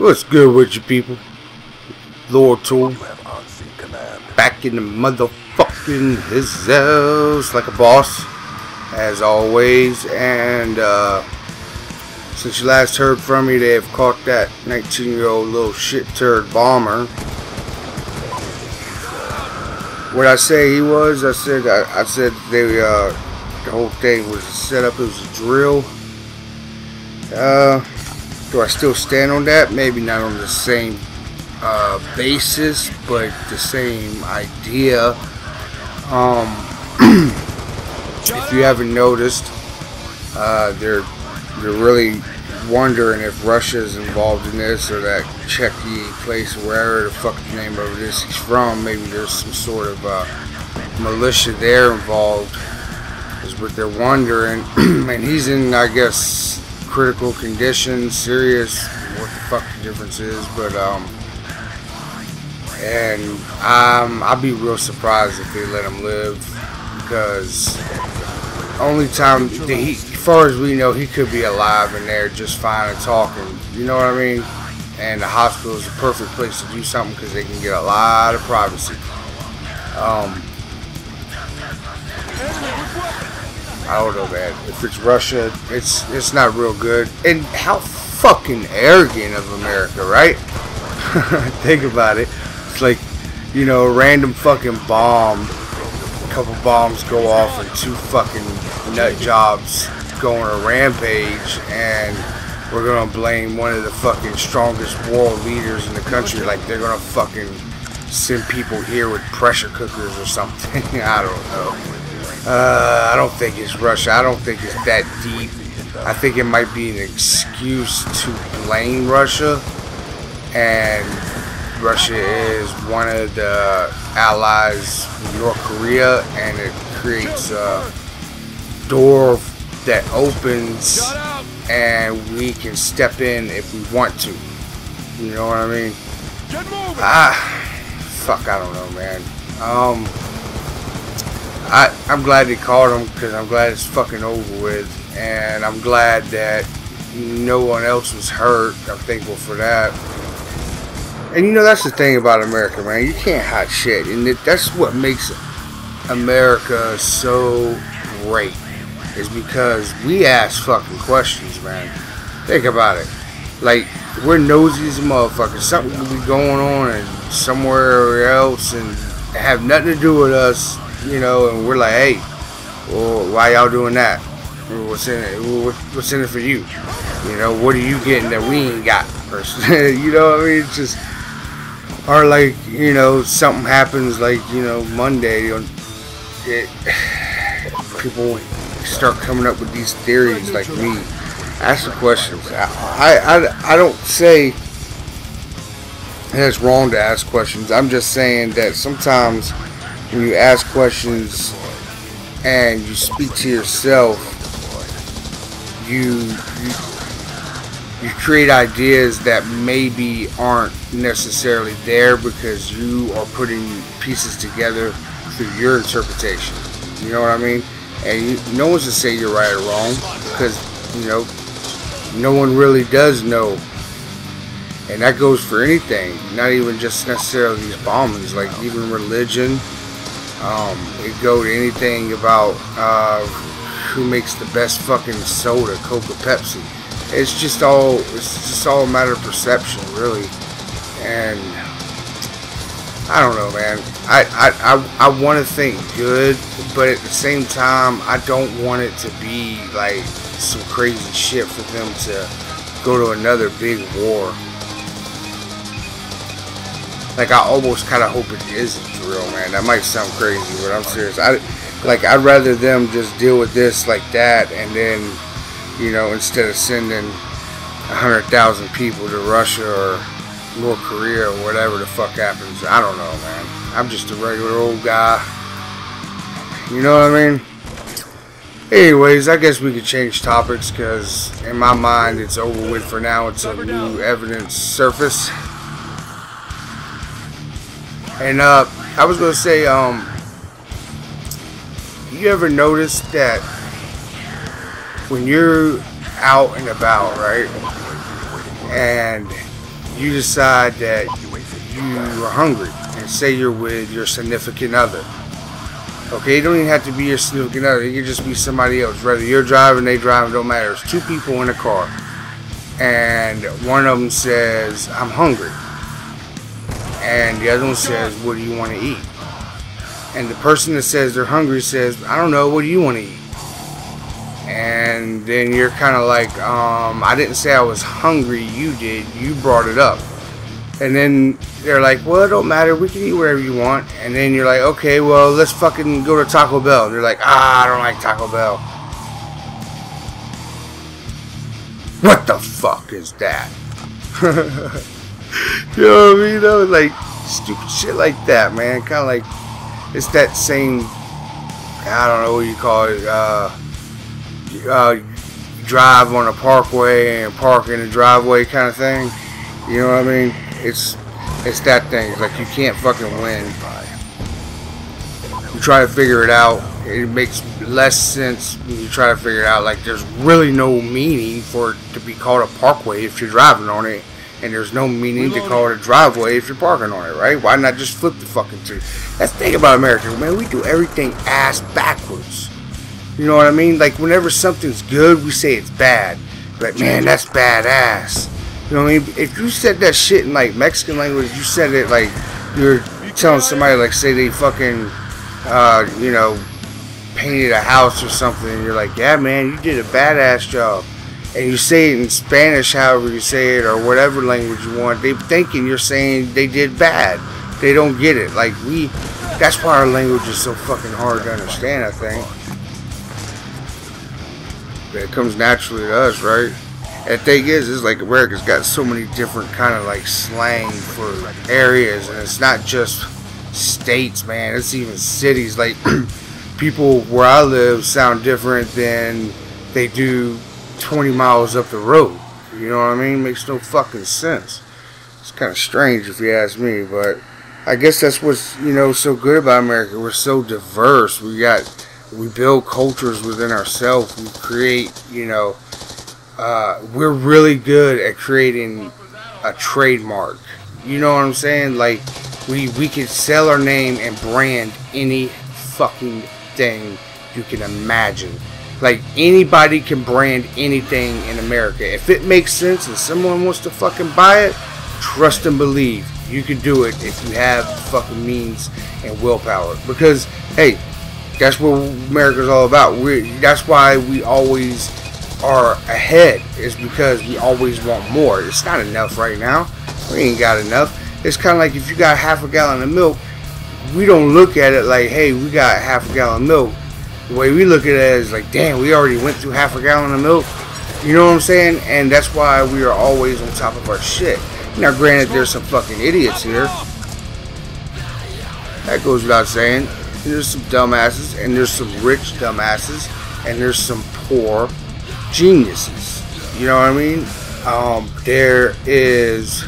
What's good with you people? Lord Tool back in the motherfucking his house like a boss, as always. And since you last heard from me, they have caught that 19-year-old little shit turd bomber. What I say he was, I said they the whole thing was a setup. It was a drill. Do I still stand on that? Maybe not on the same basis, but the same idea. If you haven't noticed, they're really wondering if Russia is involved in this, or that Czechy place, or wherever the fuck the name of it is he's from. Maybe there's some sort of militia there involved, is what they're wondering. And he's in, I guess, critical condition, serious, what the fuck the difference is, but and I'd be real surprised if they let him live, because only time as far as we know, he could be alive in there just fine and talking, you know what I mean? And the hospital is the perfect place to do something, because they can get a lot of privacy. I don't know, man. If it's Russia, it's not real good. And how fucking arrogant of America, right? Think about it. It's like, you know, a random fucking bomb, a couple bombs go off, and two fucking nut jobs go on a rampage, and we're gonna blame one of the fucking strongest world leaders in the country, like they're gonna fucking send people here with pressure cookers or something. I don't know. I don't think it's Russia. I don't think it's that deep. I think it might be an excuse to blame Russia, and Russia is one of the allies of North Korea, and it creates a door that opens and we can step in if we want to. You know what I mean? Fuck, I don't know, man. I'm glad they caught him, because I'm glad it's fucking over with, and I'm glad that no one else was hurt. I'm thankful for that. And you know, that's the thing about America, man. You can't hide shit, and that's what makes America so great, is because we ask fucking questions, man. Think about it. Like, we're nosy as a motherfucker. Something could be going on and somewhere else and have nothing to do with us. You know, and we're like, hey, well, why y'all doing that? What's in it? What's in it for you? You know, what are you getting that we ain't got? You know what I mean? It's just, or like, you know, something happens, like, you know, Monday, people start coming up with these theories like me. Ask the questions. I don't say that it's wrong to ask questions. I'm just saying that sometimes when you ask questions and you speak to yourself, you create ideas that maybe aren't necessarily there, because you are putting pieces together through your interpretation. You know what I mean? And no one's to say you're right or wrong, because, you know, no one really does know. And that goes for anything, not even just necessarily these bombings, like even religion. It go to anything about who makes the best fucking soda, Coke or Pepsi. It's just all a matter of perception, really. And I don't know, man. I want to think good, but at the same time, I don't want it to be like some crazy shit for them to go to another big war. Like, I almost kind of hope it is a drill, man. That might sound crazy, but I'm serious. I'd rather them just deal with this like that, and then, you know, instead of sending 100,000 people to Russia or North Korea or whatever the fuck happens. I don't know, man. I'm just a regular old guy. You know what I mean? Anyways, I guess we could change topics, because in my mind it's over with for now until new evidence surface. And I was gonna say, you ever notice that when you're out and about, right, and you decide that you are hungry, and say you're with your significant other. Okay, it don't even have to be your significant other. It could just be somebody else. Whether you're driving, they driving, don't matter. There's two people in a car, and one of them says, "I'm hungry," and the other one says, "What do you want to eat?" And the person that says they're hungry says, "I don't know. What do you want to eat?" And then you're kind of like, I didn't say I was hungry. You did. You brought it up. And then they're like, well, it don't matter. We can eat wherever you want. And then you're like, okay, well, let's fucking go to Taco Bell. And they're like, I don't like Taco Bell. What the fuck is that? You know what I mean? Though? Like, stupid shit like that, man. Kind of like, it's that same, I don't know what you call it, drive on a parkway and park in a driveway kind of thing. You know what I mean? It's that thing. It's like you can't fucking win. You try to figure it out. It makes less sense when you try to figure it out. Like there's really no meaning for it to be called a parkway if you're driving on it. And there's no meaning to call it a driveway if you're parking on it, right? Why not just flip the fucking two? That's the thing about America, man. We do everything ass backwards. You know what I mean? Like whenever something's good, we say it's bad. Like, man, that's badass. You know what I mean? If you said that shit in like Mexican language, you said it like you're telling somebody, like, say they fucking, you know, painted a house or something, and you're like, yeah, man, you did a badass job. And you say it in Spanish, however you say it, or whatever language you want, they thinking you're saying they did bad. They don't get it. Like that's why our language is so fucking hard to understand, I think. But it comes naturally to us, right? And the thing is like America's got so many different kind of like slang for areas, and it's not just states, man. It's even cities. Like people where I live sound different than they do 20 miles up the road. You know what I mean? Makes no fucking sense. It's kind of strange if you ask me, but I guess that's what's, you know, so good about America. We're so diverse. We build cultures within ourselves. We create, you know, we're really good at creating a trademark. You know what I'm saying? Like we can sell our name and brand any fucking thing you can imagine. Like anybody can brand anything in America. If it makes sense and someone wants to fucking buy it, trust and believe you can do it if you have fucking means and willpower. Because hey, that's what America's all about. That's why we always are ahead, is because we always want more. It's not enough right now. We ain't got enough. It's kind of like if you got half a gallon of milk, we don't look at it like, hey, we got half a gallon of milk. The way we look at it is like, damn, we already went through half a gallon of milk. You know what I'm saying? And that's why we are always on top of our shit. Now, granted, there's some fucking idiots here. That goes without saying. There's some dumbasses, and there's some rich dumbasses, and there's some poor geniuses. You know what I mean? There is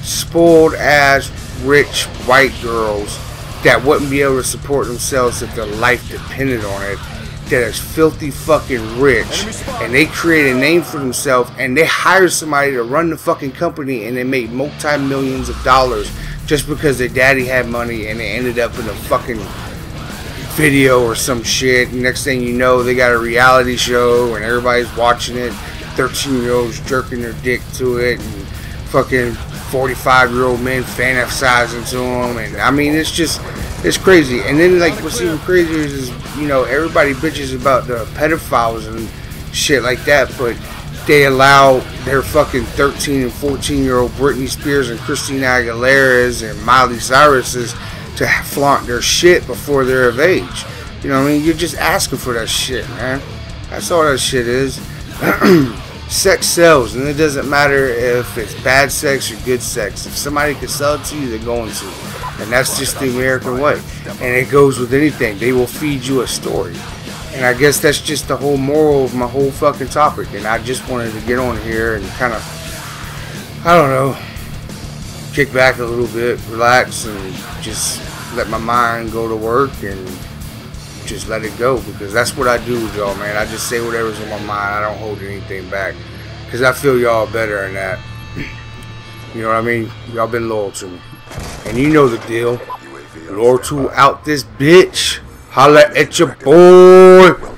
spoiled ass rich white girls that wouldn't be able to support themselves if their life depended on it, that is filthy fucking rich, and they create a name for themselves, and they hire somebody to run the fucking company, and they make multi-millions of dollars just because their daddy had money, and they ended up in a fucking video or some shit. And next thing you know, they got a reality show and everybody's watching it. 13-year-olds jerking their dick to it, and fucking 45-year-old men fantasizing to them. And I mean, it's crazy. And then like what's even crazier is, you know, everybody bitches about the pedophiles and shit like that, but they allow their fucking 13 and 14-year-old Britney Spears and Christina Aguilera's and Miley Cyrus's to flaunt their shit before they're of age. You know what I mean? You're just asking for that shit, man. That's all that shit is. Sex sells, and it doesn't matter if it's bad sex or good sex. If somebody can sell it to you, they're going to. And that's just the American way. And it goes with anything. They will feed you a story. And I guess that's just the whole moral of my whole fucking topic. And I just wanted to get on here and kind of, I don't know, kick back a little bit, relax, and just let my mind go to work and just let it go, because that's what I do with y'all, man. I just say whatever's on my mind. I don't hold anything back, because I feel y'all better than that. You know what I mean? Y'all been loyal to me. And you know the deal. Lord 2 out this bitch. Holla at your boy.